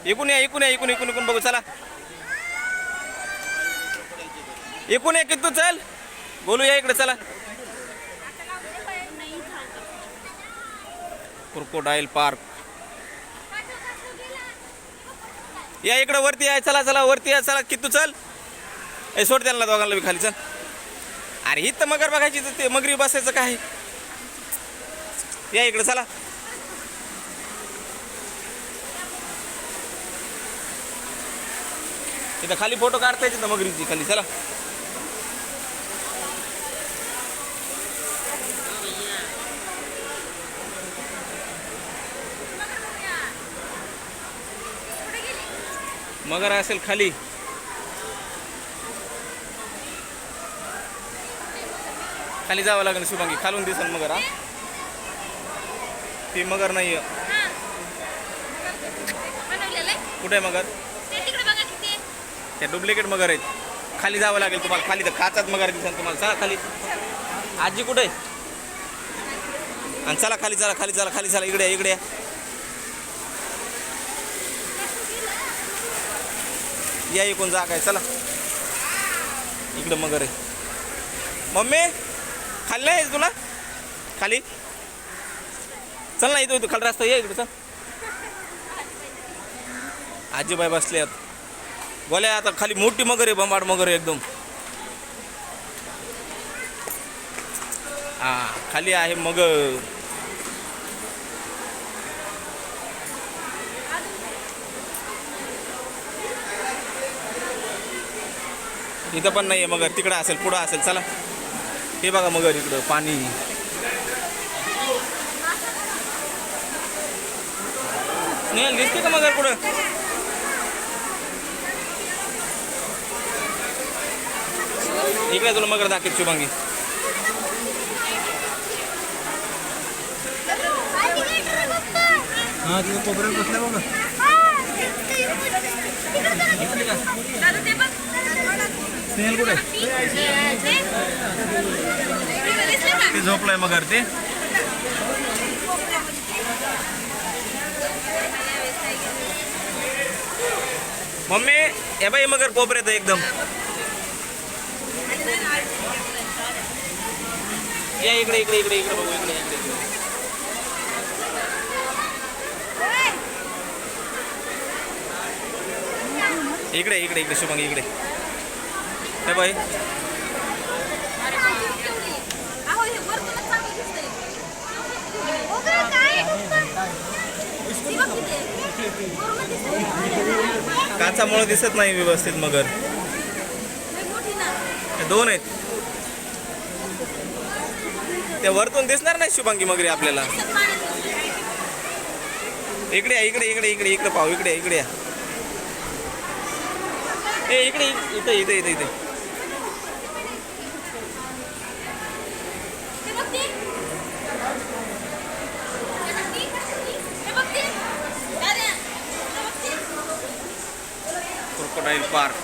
इकून या इकून या इकून इकून इकून बघू चला. इकून या किती चल बोलूया इकडे चला. क्रोकोडाईल पार्क या इकडे वरती आहे. चला चला वरती या चला. किती चल ए सोड त्यांना दोघांना बी खाली चल. अरे ही तर मगर बघायची तर ते मगरी बसायचं काय. या इकडे चला. इथं खाली फोटो काढता येते मगरीची खाली चला. मगर असेल खाली. खाली जावं लागेल शुभांगी. खालून दिसेल मगर. हा ती मगर नाही आहे. कुठे आहे मगर. त्या डुप्लिकेट मगर आहेत. खाली जावं लागेल तुम्हाला. खाली तर काचाच मगर दिसेल तुम्हाला. चला खाली. आजी कुठे आहे. आणि चला खाली चला खाली चला खाली चला. इकडे इकडे या इकडून जा काय चला. इकडं मगर आहे. मम्मी खाली नाही तुला खाली चल ना. इथं खाली रस्ता ये इकडे चल. आजीबाई बसले आहेत. बोल्या आता खाली मोठी मगर आहे. बंबाड मगर आहे एकदम. हा खाली आहे मगर. इथं पण नाही आहे मगर. तिकडं असेल पुढं असेल चला. हे बघा मगर इकडं पाणी. नाही दिसते का मगर पुढं. इकडे तुला मगर दाखवत शुभांगी. हा तिथे कोपऱ्यात बसल्या बघा. स्नेहल कुठे ते झोपलाय मगर ते. मम्मी हे बाई मगर कोपऱ्यात आहे एकदम. या इकडे इकडे इकडे इकडे बघू. इकडे इकडे इकडे इकडे इकडे शुभांगी इकडे. हे बाई काचामुळे दिसत नाही व्यवस्थित मगर. दोन आहेत. त्या वरतून दिसणार नाही शुभांगी मगरी आपल्याला. इकडे इकडे इकडे इकडे इकडे पाहू. इकडे इकडे या. ए इकडे इथे इथे इथे इथे. Crocodile park.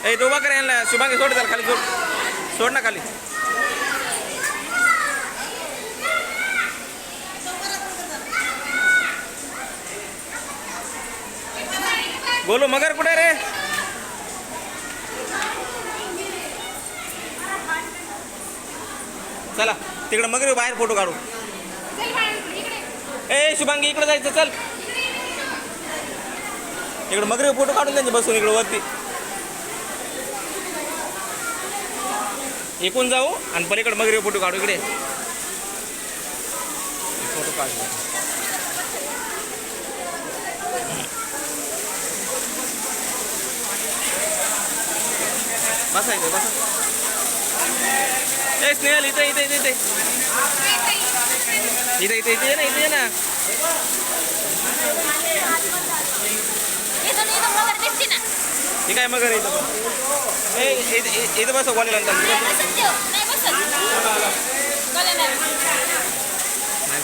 ए तो उभा कर यांना. शुभांगी सोड त्याला खाली. सोड सोड ना खाली. बोलो मगर कुठे रे. चला तिकडे मगर बाहेर फोटो काढू. ए शुभांगी इकडे जायचं चल. इकडे मगर फोटो काढून त्यांचे बसून इकडे वरती. इकडून जाऊ आणि पलीकडे मगर फोटो काढू. इकडे फोटो काढू. बसायचं बसा. ए स्नेहल इथे इथे इथे इथे इथे इथे इथे ना इथे ना. ठीक आहे मगर इथं. ए इथं बसव कॉलेज नंतर. नाही